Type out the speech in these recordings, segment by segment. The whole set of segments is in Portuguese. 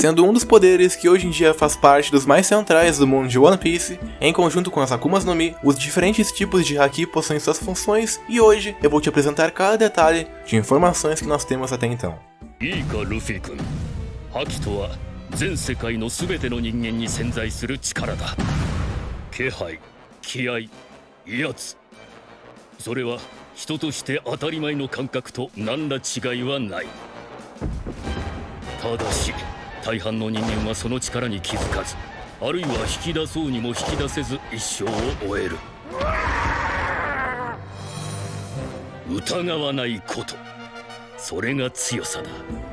sendo um dos poderes que hoje em dia faz parte dos mais centrais do mundo de One Piece. Em conjunto com as Akumas no Mi, os diferentes tipos de Haki possuem suas funções, e hoje eu vou te apresentar cada detalhe de informações que nós temos até então. 覇気とは全世界の全ての人間に潜在する力だ。気配、気合、威圧。それは人として当たり前の感覚と何ら違いはない。ただし大半の人間はその力に気づかず、あるいは引き出そうにも引き出せず一生を終える。疑わないこと。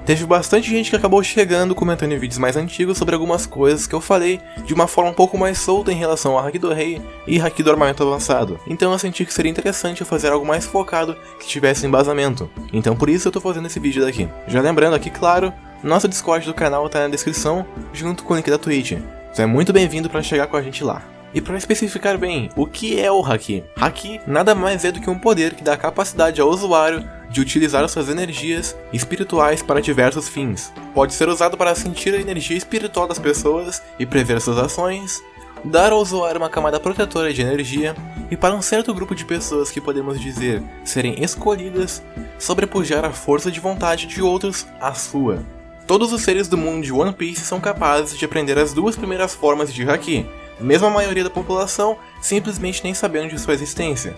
Teve bastante gente que acabou chegando comentando em vídeos mais antigos sobre algumas coisas que eu falei de uma forma um pouco mais solta em relação ao Haki do Rei e Haki do Armamento Avançado. Então eu senti que seria interessante eu fazer algo mais focado que tivesse embasamento. Então por isso eu tô fazendo esse vídeo daqui. Já lembrando aqui, claro, nosso Discord do canal tá na descrição junto com o link da Twitch. Você é muito bem-vindo para chegar com a gente lá. E para especificar bem, o que é o Haki? Haki nada mais é do que um poder que dá capacidade ao usuário de utilizar suas energias espirituais para diversos fins. Pode ser usado para sentir a energia espiritual das pessoas e prever suas ações, dar ao usuário uma camada protetora de energia, e para um certo grupo de pessoas que podemos dizer serem escolhidas, sobrepujar a força de vontade de outros à sua. Todos os seres do mundo de One Piece são capazes de aprender as duas primeiras formas de Haki, mesmo a maioria da população simplesmente nem sabendo de sua existência.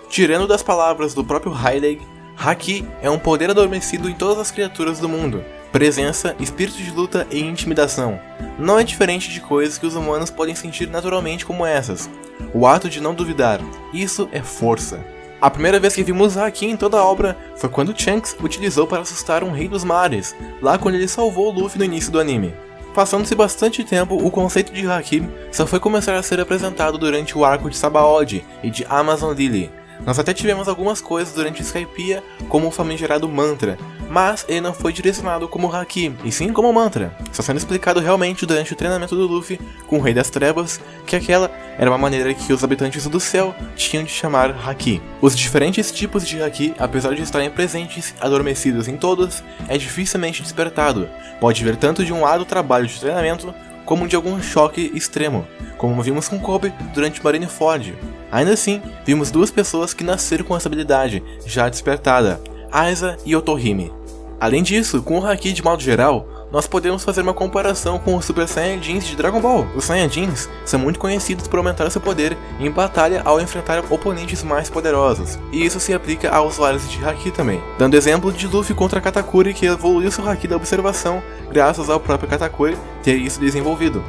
Tirando das palavras do próprio Hyleg, Haki é um poder adormecido em todas as criaturas do mundo, presença, espírito de luta e intimidação. Não é diferente de coisas que os humanos podem sentir naturalmente como essas. O ato de não duvidar, isso é força. A primeira vez que vimos Haki em toda a obra foi quando Shanks utilizou para assustar um rei dos mares, lá quando ele salvou o Luffy no início do anime. Passando-se bastante tempo, o conceito de Haki só foi começar a ser apresentado durante o arco de Sabaody e de Amazon Lily. Nós até tivemos algumas coisas durante Skypiea, como o famigerado mantra, mas ele não foi direcionado como Haki, e sim como mantra, só sendo explicado realmente durante o treinamento do Luffy com o Rei das Trevas, que aquela era uma maneira que os habitantes do céu tinham de chamar Haki. Os diferentes tipos de Haki, apesar de estarem presentes, adormecidos em todos, é dificilmente despertado. Pode vir tanto de um árduo trabalho de treinamento, como de algum choque extremo, como vimos com Kobe durante Marineford. Ainda assim, vimos duas pessoas que nasceram com essa habilidade, já despertada, Aiza e Otohime. Além disso, com o Haki de modo geral, nós podemos fazer uma comparação com os Super Saiyajins de Dragon Ball. Os Saiyajins são muito conhecidos por aumentar seu poder em batalha ao enfrentar oponentes mais poderosos, e isso se aplica aos usuários de Haki também. Dando exemplo de Luffy contra Katakuri, que evoluiu seu Haki da observação graças ao próprio Katakuri ter isso desenvolvido.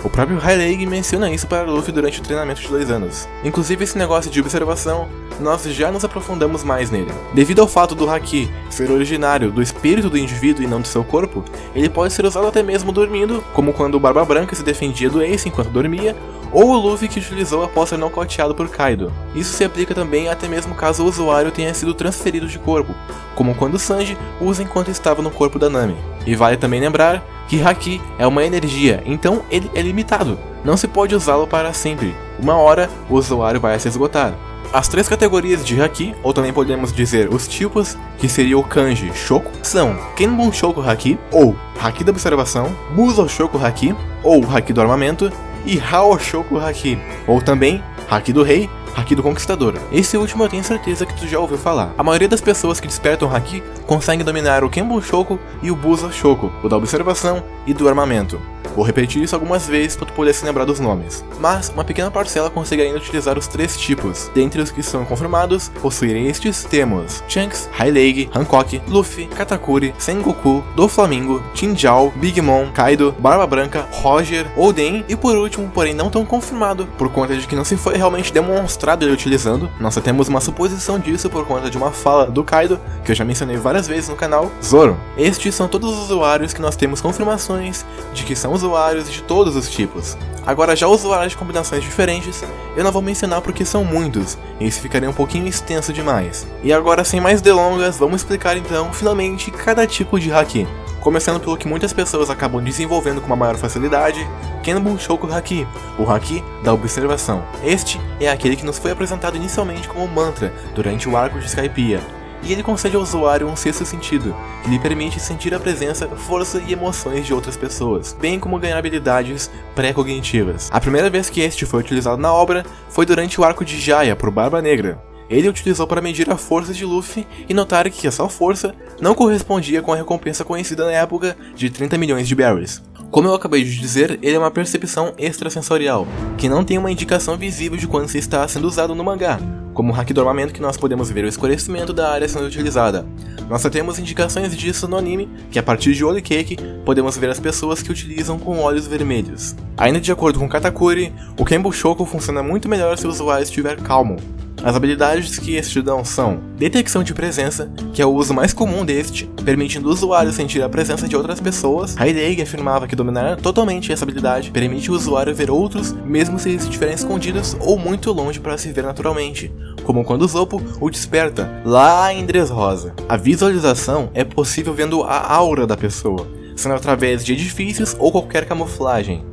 O próprio Hyleg menciona isso para Luffy durante o treinamento de 2 anos. Inclusive esse negócio de observação, nós já nos aprofundamos mais nele. Devido ao fato do Haki ser originário do espírito do indivíduo e não do seu corpo, ele pode ser usado até mesmo dormindo, como quando o Barba Branca se defendia do Ace enquanto dormia, ou o Luffy que utilizou após ser nocauteado por Kaido. Isso se aplica também até mesmo caso o usuário tenha sido transferido de corpo, como quando o Sanji usa enquanto estava no corpo da Nami. E vale também lembrar que Haki é uma energia, então ele é limitado, não se pode usá-lo para sempre. Uma hora o usuário vai se esgotar. As 3 categorias de Haki, ou também podemos dizer os tipos, que seria o Kanji Shoku, são Kenbun Shoku Haki, ou Haki da observação, Musou Shoku Haki, ou Haki do armamento, e Hao Shoku Haki, ou também Haki do Rei, Haki do Conquistador. Esse último eu tenho certeza que tu já ouviu falar. A maioria das pessoas que despertam Haki conseguem dominar o Kenbun Shoku e o Busou Shoku, o da observação e do armamento. Vou repetir isso algumas vezes para tu poder se lembrar dos nomes. Mas uma pequena parcela consegue ainda utilizar os 3 tipos. Dentre os que são confirmados, possuírem estes temos Shanks, Hyleg, Hancock, Luffy, Katakuri, Sengoku, Doflamingo, Jinzhou, Big Mom, Kaido, Barba Branca, Roger, Oden e por último, porém não tão confirmado, por conta de que não se foi realmente demonstrado ele utilizando, nós só temos uma suposição disso por conta de uma fala do Kaido, que eu já mencionei várias vezes no canal, Zoro. Estes são todos os usuários que nós temos confirmações de que são usuários de todos os tipos. Agora já usuários de combinações diferentes, eu não vou mencionar porque são muitos, e isso ficaria um pouquinho extenso demais. E agora sem mais delongas, vamos explicar então, finalmente, cada tipo de Haki. Começando pelo que muitas pessoas acabam desenvolvendo com uma maior facilidade, Kenbun Shoku Haki, o Haki da observação. Este é aquele que nos foi apresentado inicialmente como mantra durante o arco de Skypiea. e ele concede ao usuário um sexto sentido, que lhe permite sentir a presença, força e emoções de outras pessoas, bem como ganhar habilidades pré-cognitivas. A primeira vez que este foi utilizado na obra foi durante o arco de Jaya por Barba Negra. Ele o utilizou para medir a força de Luffy e notar que essa força não correspondia com a recompensa conhecida na época de 30 milhões de berries. Como eu acabei de dizer, ele é uma percepção extrasensorial, que não tem uma indicação visível de quando se está sendo usado no mangá, como o haki do armamento que nós podemos ver o escurecimento da área sendo utilizada. Nós só temos indicações disso no anime, que a partir de Holy Cake, podemos ver as pessoas que utilizam com olhos vermelhos. Ainda de acordo com Katakuri, o Kenbushoku funciona muito melhor se o usuário estiver calmo. As habilidades que este dão são detecção de presença, que é o uso mais comum deste, permitindo o usuário sentir a presença de outras pessoas. Heidegger afirmava que dominar totalmente essa habilidade permite o usuário ver outros, mesmo se eles estiverem escondidos ou muito longe para se ver naturalmente, como quando o Zoppo o desperta lá em Dressrosa. A visualização é possível vendo a aura da pessoa, sendo através de edifícios ou qualquer camuflagem.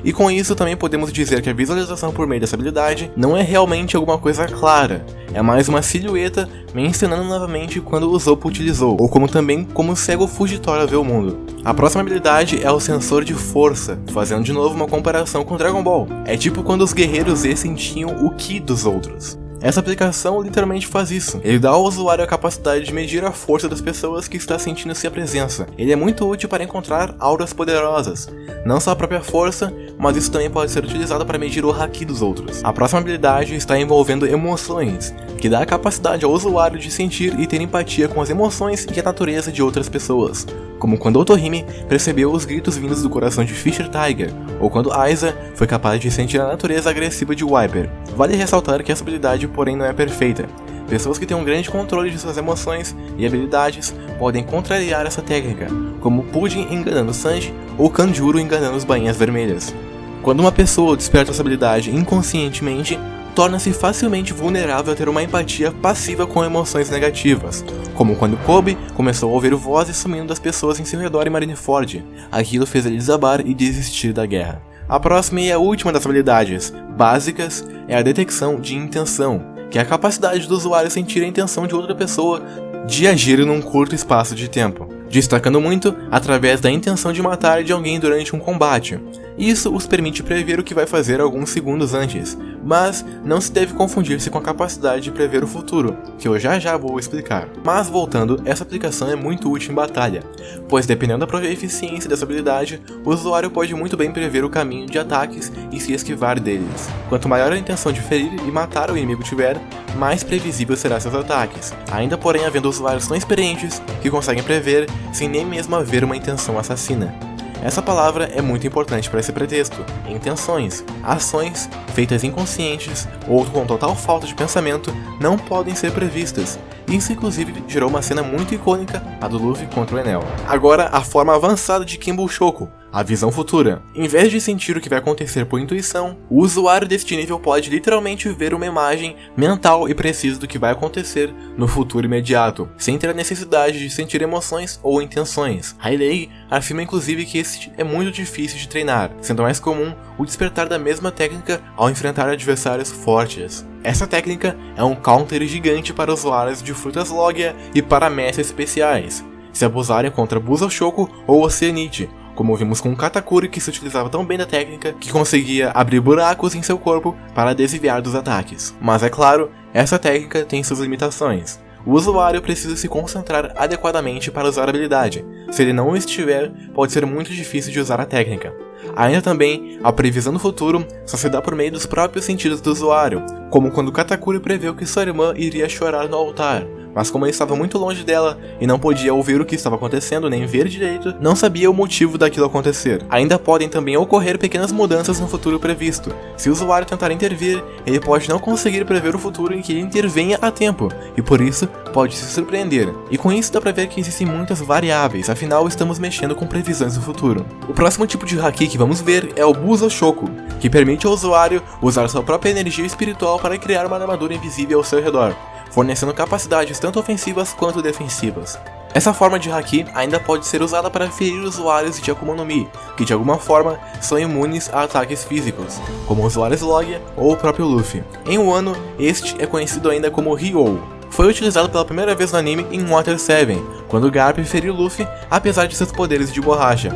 E com isso também podemos dizer que a visualização por meio dessa habilidade não é realmente alguma coisa clara, é mais uma silhueta mencionando novamente quando o Zoppo utilizou, ou como o cego Fujitora vê o mundo. A próxima habilidade é o sensor de força, fazendo de novo uma comparação com Dragon Ball. É tipo quando os guerreiros Z sentiam o Ki dos outros. Essa aplicação literalmente faz isso. Ele dá ao usuário a capacidade de medir a força das pessoas que está sentindo sua presença. Ele é muito útil para encontrar auras poderosas, não só a própria força, mas isso também pode ser utilizado para medir o haki dos outros. A próxima habilidade está envolvendo emoções, que dá a capacidade ao usuário de sentir e ter empatia com as emoções e a natureza de outras pessoas, como quando Otohime percebeu os gritos vindos do coração de Fisher Tiger, ou quando Aiza foi capaz de sentir a natureza agressiva de Wiper. Vale ressaltar que essa habilidade, porém, não é perfeita. Pessoas que têm um grande controle de suas emoções e habilidades podem contrariar essa técnica, como Pudding enganando Sanji ou Kanjuro enganando os Bainhas Vermelhas. Quando uma pessoa desperta essa habilidade inconscientemente, torna-se facilmente vulnerável a ter uma empatia passiva com emoções negativas, como quando Kobe começou a ouvir vozes sumindo das pessoas em seu redor em Marineford. Aquilo fez ele desabar e desistir da guerra. A próxima e a última das habilidades básicas é a detecção de intenção, que é a capacidade do usuário sentir a intenção de outra pessoa de agir num curto espaço de tempo, destacando muito através da intenção de matar de alguém durante um combate. Isso os permite prever o que vai fazer alguns segundos antes, mas não se deve confundir-se com a capacidade de prever o futuro, que eu já vou explicar. Mas voltando, essa aplicação é muito útil em batalha, pois dependendo da própria eficiência dessa habilidade, o usuário pode muito bem prever o caminho de ataques e se esquivar deles. Quanto maior a intenção de ferir e matar o inimigo tiver, mais previsível será seus ataques, ainda porém havendo usuários tão experientes que conseguem prever sem nem mesmo haver uma intenção assassina. Essa palavra é muito importante para esse pretexto. Intenções, ações feitas inconscientes ou com total falta de pensamento não podem ser previstas. Isso inclusive gerou uma cena muito icônica, a do Luffy contra o Enel. Agora, a forma avançada de Kenbushoku, a visão futura. Em vez de sentir o que vai acontecer por intuição, o usuário deste nível pode literalmente ver uma imagem mental e precisa do que vai acontecer no futuro imediato, sem ter a necessidade de sentir emoções ou intenções. Heidegger afirma inclusive que este é muito difícil de treinar, sendo mais comum o despertar da mesma técnica ao enfrentar adversários fortes. Essa técnica é um counter gigante para usuários de frutas Logia e para mestres especiais, se abusarem contra Busoshoku ou Oceanite, como vimos com Katakuri, que se utilizava tão bem da técnica que conseguia abrir buracos em seu corpo para desviar dos ataques. Mas é claro, essa técnica tem suas limitações. O usuário precisa se concentrar adequadamente para usar a habilidade. Se ele não o estiver, pode ser muito difícil de usar a técnica. Ainda também, a previsão do futuro só se dá por meio dos próprios sentidos do usuário, como quando Katakuri preveu que sua irmã iria chorar no altar, mas como ele estava muito longe dela e não podia ouvir o que estava acontecendo nem ver direito, não sabia o motivo daquilo acontecer. Ainda podem também ocorrer pequenas mudanças no futuro previsto. Se o usuário tentar intervir, ele pode não conseguir prever o futuro em que ele intervenha a tempo, e por isso pode se surpreender. E com isso dá pra ver que existem muitas variáveis, afinal estamos mexendo com previsões do futuro. O próximo tipo de haki que vamos ver é o Busoshoku, que permite ao usuário usar sua própria energia espiritual para criar uma armadura invisível ao seu redor, fornecendo capacidades tanto ofensivas quanto defensivas. Essa forma de haki ainda pode ser usada para ferir usuários de Akuma no Mi, que de alguma forma são imunes a ataques físicos, como usuários Logia ou o próprio Luffy. Em Wano, este é conhecido ainda como Ryou, foi utilizado pela primeira vez no anime em Water 7, quando Garp feriu Luffy apesar de seus poderes de borracha.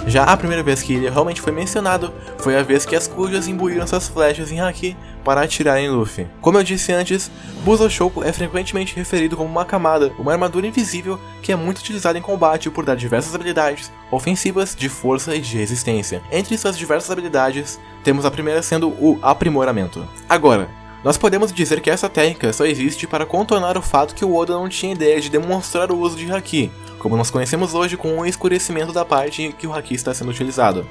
Já a primeira vez que ele realmente foi mencionado foi a vez que as Kujas imbuíram suas flechas em Haki para atirar em Luffy. Como eu disse antes, Busoshoku é frequentemente referido como uma camada, uma armadura invisível que é muito utilizada em combate por dar diversas habilidades ofensivas, de força e de resistência. Entre suas diversas habilidades, temos a primeira sendo o aprimoramento. Agora, nós podemos dizer que essa técnica só existe para contornar o fato que o Oda não tinha ideia de demonstrar o uso de Haki, como nós conhecemos hoje com o escurecimento da parte em que o Haki está sendo utilizado.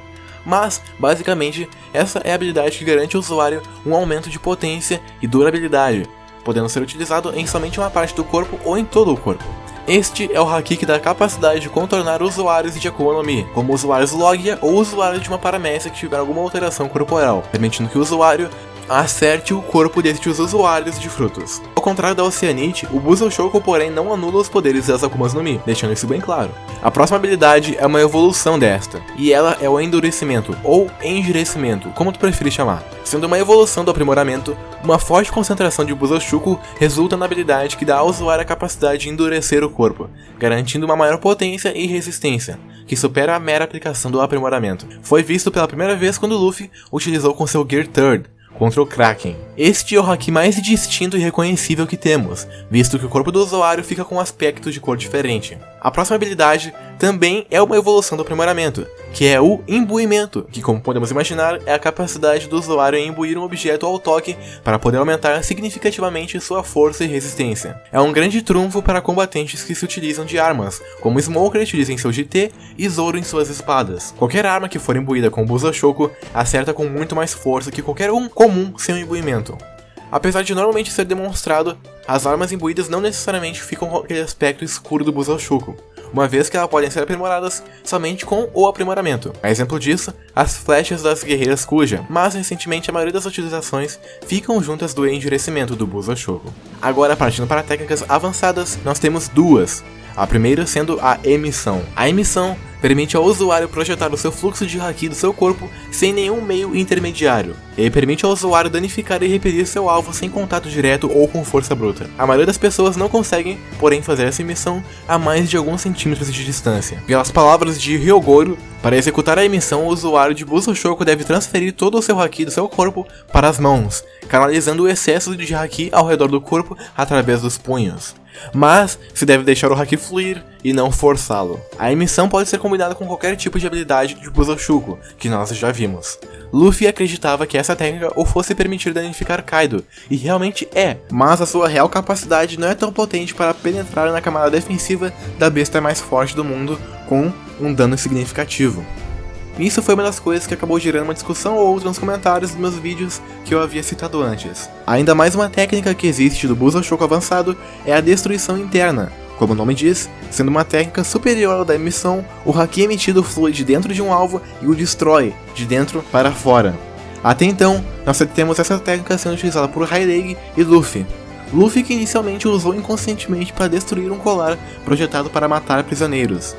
Mas, basicamente, essa é a habilidade que garante ao usuário um aumento de potência e durabilidade, podendo ser utilizado em somente uma parte do corpo ou em todo o corpo. Este é o Haki que dá a capacidade de contornar usuários de Akuma no Mi, como usuários Logia ou usuários de uma paramécia que tiver alguma alteração corporal, permitindo que o usuário acerte o corpo destes usuários de frutos. Ao contrário da Oceanite, o Busoshoku porém não anula os poderes das Akumas no Mi, deixando isso bem claro. A próxima habilidade é uma evolução desta, e ela é o endurecimento, ou endurecimento, como tu preferir chamar. Sendo uma evolução do aprimoramento, uma forte concentração de Busoshoku resulta na habilidade que dá ao usuário a capacidade de endurecer o corpo, garantindo uma maior potência e resistência, que supera a mera aplicação do aprimoramento. Foi visto pela primeira vez quando Luffy utilizou com seu Gear 3rd, contra o Kraken. Este é o Haki mais distinto e reconhecível que temos, visto que o corpo do usuário fica com um aspecto de cor diferente. A próxima habilidade também é uma evolução do aprimoramento, que é o imbuimento, que, como podemos imaginar, é a capacidade do usuário em imbuir um objeto ao toque para poder aumentar significativamente sua força e resistência. É um grande trunfo para combatentes que se utilizam de armas, como Smoker utiliza em seu GT e Zoro em suas espadas. Qualquer arma que for imbuída com Busoshoku acerta com muito mais força que qualquer um comum sem um imbuimento. Apesar de normalmente ser demonstrado, as armas imbuídas não necessariamente ficam com aquele aspecto escuro do Busoshoku, uma vez que elas podem ser aprimoradas somente com o aprimoramento. A exemplo disso, as flechas das guerreiras Kuja, mas recentemente a maioria das utilizações ficam juntas do endurecimento do Busoshoku. Agora, partindo para técnicas avançadas, nós temos duas. A primeira sendo a emissão. A emissão permite ao usuário projetar o seu fluxo de Haki do seu corpo sem nenhum meio intermediário. Ele permite ao usuário danificar e repelir seu alvo sem contato direto ou com força bruta. A maioria das pessoas não conseguem, porém, fazer essa emissão a mais de alguns centímetros de distância. Pelas palavras de Ryogoro, para executar a emissão, o usuário de Busoshoku deve transferir todo o seu Haki do seu corpo para as mãos, canalizando o excesso de Haki ao redor do corpo através dos punhos. Mas se deve deixar o Haki fluir e não forçá-lo. A emissão pode ser combinada com qualquer tipo de habilidade de Busoshoku, que nós já vimos. Luffy acreditava que essa técnica o fosse permitir danificar Kaido, e realmente é, mas a sua real capacidade não é tão potente para penetrar na camada defensiva da besta mais forte do mundo com um dano significativo. Isso foi uma das coisas que acabou gerando uma discussão ou outra nos comentários dos meus vídeos que eu havia citado antes. Ainda mais uma técnica que existe do Busoshoku avançado é a destruição interna. Como o nome diz, sendo uma técnica superior ao da emissão, o Haki emitido flui de dentro de um alvo e o destrói, de dentro para fora. Até então, nós temos essa técnica sendo utilizada por Rayleigh e Luffy. Luffy que inicialmente usou inconscientemente para destruir um colar projetado para matar prisioneiros.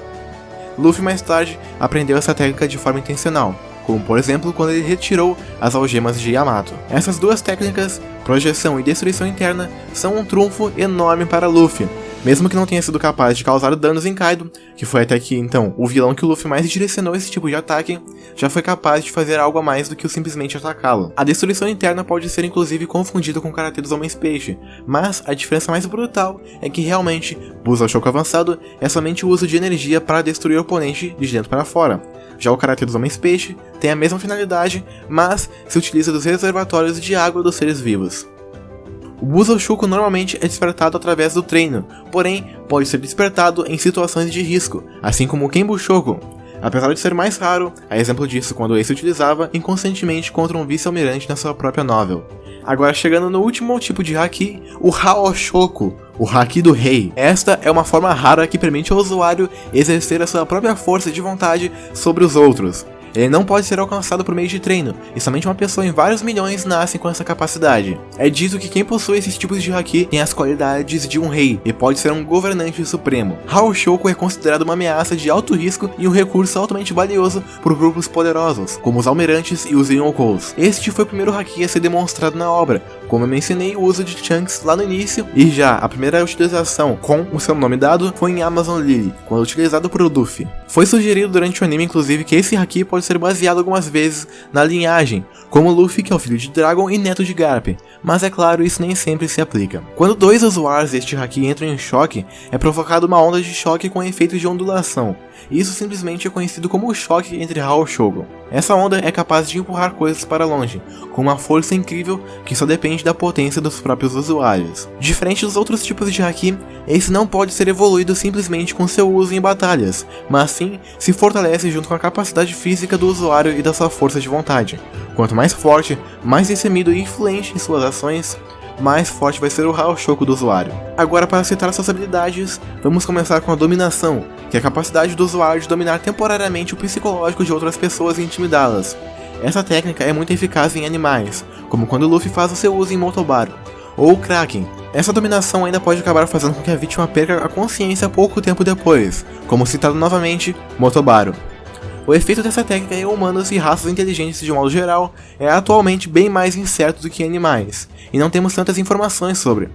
Luffy mais tarde aprendeu essa técnica de forma intencional, como por exemplo quando ele retirou as algemas de Yamato. Essas duas técnicas, projeção e destruição interna, são um trunfo enorme para Luffy, mesmo que não tenha sido capaz de causar danos em Kaido, que foi até que então o vilão que o Luffy mais direcionou esse tipo de ataque, já foi capaz de fazer algo a mais do que o simplesmente atacá-lo. A destruição interna pode ser inclusive confundida com o karatê dos Homens Peixe, mas a diferença mais brutal é que realmente Busoshoku avançado é somente o uso de energia para destruir o oponente de dentro para fora. Já o karatê dos Homens Peixe tem a mesma finalidade, mas se utiliza dos reservatórios de água dos seres vivos. O Busoshoku normalmente é despertado através do treino, porém pode ser despertado em situações de risco, assim como o Kenbushoku. Apesar de ser mais raro, há exemplo disso quando ele se utilizava inconscientemente contra um vice-almirante na sua própria novel. Agora chegando no último tipo de Haki, o Haoshoku, o Haki do Rei. Esta é uma forma rara que permite ao usuário exercer a sua própria força de vontade sobre os outros. Ele não pode ser alcançado por meio de treino, e somente uma pessoa em vários milhões nasce com essa capacidade. É dito que quem possui esses tipos de haki tem as qualidades de um rei, e pode ser um governante supremo. Haoshoku é considerado uma ameaça de alto risco e um recurso altamente valioso por grupos poderosos, como os almirantes e os Yonkous. Este foi o primeiro haki a ser demonstrado na obra, como eu mencionei o uso de Chunks lá no início, e já a primeira utilização com o seu nome dado foi em Amazon Lily, quando utilizado por Luffy. Foi sugerido durante o anime inclusive que esse haki pode ser baseado algumas vezes na linhagem, como Luffy, que é o filho de Dragon e neto de Garp, mas é claro, isso nem sempre se aplica. Quando dois usuários deste haki entram em choque, é provocada uma onda de choque com efeito de ondulação. Isso simplesmente é conhecido como o choque entre Haoshoku. Essa onda é capaz de empurrar coisas para longe, com uma força incrível que só depende da potência dos próprios usuários. Diferente dos outros tipos de haki, esse não pode ser evoluído simplesmente com seu uso em batalhas, mas sim se fortalece junto com a capacidade física do usuário e da sua força de vontade. Quanto mais forte, mais destemido e influente em suas ações, mais forte vai ser o Haoshoku do usuário. Agora, para citar suas habilidades, vamos começar com a dominação, que é a capacidade do usuário de dominar temporariamente o psicológico de outras pessoas e intimidá-las. Essa técnica é muito eficaz em animais, como quando Luffy faz o seu uso em Motobaru, ou Kraken. Essa dominação ainda pode acabar fazendo com que a vítima perca a consciência pouco tempo depois, como citado novamente, Motobaru. O efeito dessa técnica em humanos e raças inteligentes de modo geral é atualmente bem mais incerto do que em animais, e não temos tantas informações sobre.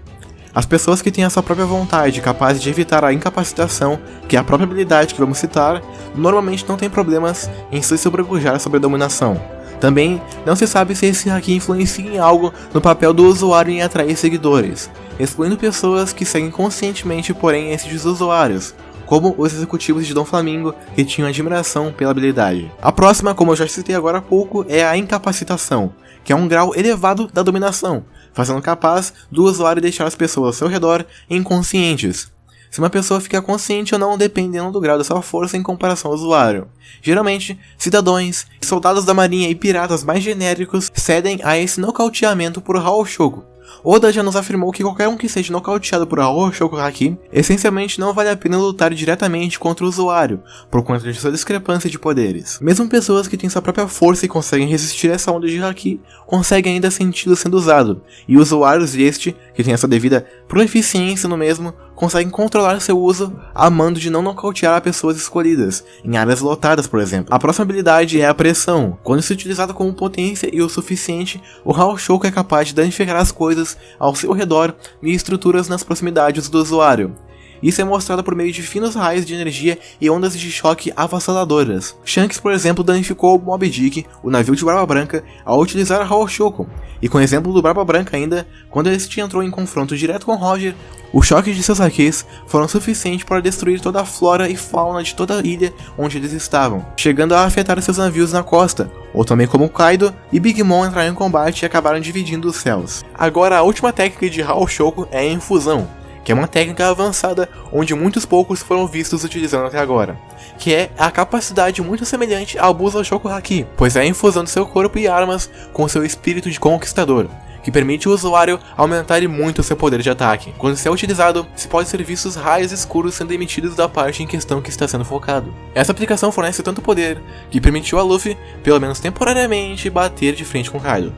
As pessoas que têm a sua própria vontade, capazes de evitar a incapacitação, que é a própria habilidade que vamos citar, normalmente não têm problemas em se sobrepujar sobre a dominação. Também não se sabe se esse haki influencia em algo no papel do usuário em atrair seguidores, excluindo pessoas que seguem conscientemente, porém, esses usuários, como os executivos de Dom Flamingo, que tinham admiração pela habilidade. A próxima, como eu já citei agora há pouco, é a incapacitação, que é um grau elevado da dominação, fazendo capaz do usuário deixar as pessoas ao seu redor inconscientes. Se uma pessoa fica consciente ou não dependendo do grau da sua força em comparação ao usuário. Geralmente, cidadãos, soldados da marinha e piratas mais genéricos cedem a esse nocauteamento por Haoshoku. Oda já nos afirmou que qualquer um que seja nocauteado por Haoshoku haki, essencialmente não vale a pena lutar diretamente contra o usuário, por conta de sua discrepância de poderes. Mesmo pessoas que têm sua própria força e conseguem resistir a essa onda de haki, conseguem ainda senti-lo sendo usado, e usuários deste, que têm a sua devida proficiência no mesmo, conseguem controlar seu uso a mando de não nocautear pessoas escolhidas, em áreas lotadas, por exemplo. A próxima habilidade é a pressão. Quando se utilizada com potência e o suficiente, o Haoshoku é capaz de danificar as coisas ao seu redor e estruturas nas proximidades do usuário. Isso é mostrado por meio de finos raios de energia e ondas de choque avassaladoras. Shanks, por exemplo, danificou o Moby Dick, o navio de Barba Branca, ao utilizar Haoshoku. E com o exemplo do Barba Branca ainda, quando este entrou em confronto direto com Roger, os choques de seus hakis foram suficientes para destruir toda a flora e fauna de toda a ilha onde eles estavam, chegando a afetar seus navios na costa, ou também como Kaido e Big Mom entraram em combate e acabaram dividindo os céus. Agora, a última técnica de Haoshoku é a infusão, que é uma técnica avançada onde muitos poucos foram vistos utilizando até agora, que é a capacidade muito semelhante ao Busoshoku Haki, pois é a infusão do seu corpo e armas com seu espírito de conquistador, que permite ao usuário aumentar muito seu poder de ataque. Quando isso é utilizado, se pode ser vistos raios escuros sendo emitidos da parte em questão que está sendo focado. Essa aplicação fornece tanto poder que permitiu a Luffy, pelo menos temporariamente, bater de frente com Kaido,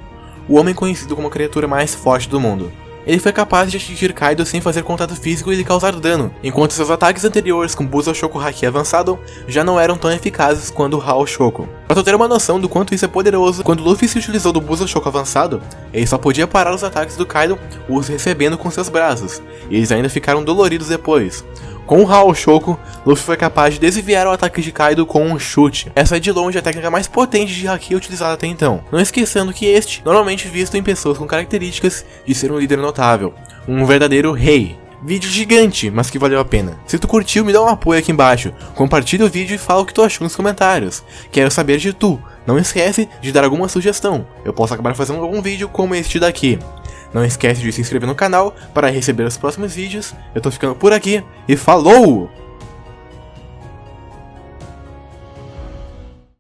o homem conhecido como a criatura mais forte do mundo. Ele foi capaz de atingir Kaido sem fazer contato físico e lhe causar dano, enquanto seus ataques anteriores com Busoshoku Haki avançado já não eram tão eficazes quanto o Haoshoku. Pra tu ter uma noção do quanto isso é poderoso, quando Luffy se utilizou do Busoshoku avançado, ele só podia parar os ataques do Kaido os recebendo com seus braços, e eles ainda ficaram doloridos depois. Com o Haoshoku, Luffy foi capaz de desviar o ataque de Kaido com um chute. Essa é de longe a técnica mais potente de haki utilizada até então. Não esquecendo que este, normalmente visto em pessoas com características de ser um líder notável, um verdadeiro rei. Vídeo gigante, mas que valeu a pena. Se tu curtiu, me dá um apoio aqui embaixo, compartilha o vídeo e fala o que tu achou nos comentários. Quero saber de tu. Não esquece de dar alguma sugestão, eu posso acabar fazendo algum vídeo como este daqui. Não esquece de se inscrever no canal para receber os próximos vídeos. Eu tô ficando por aqui e falou!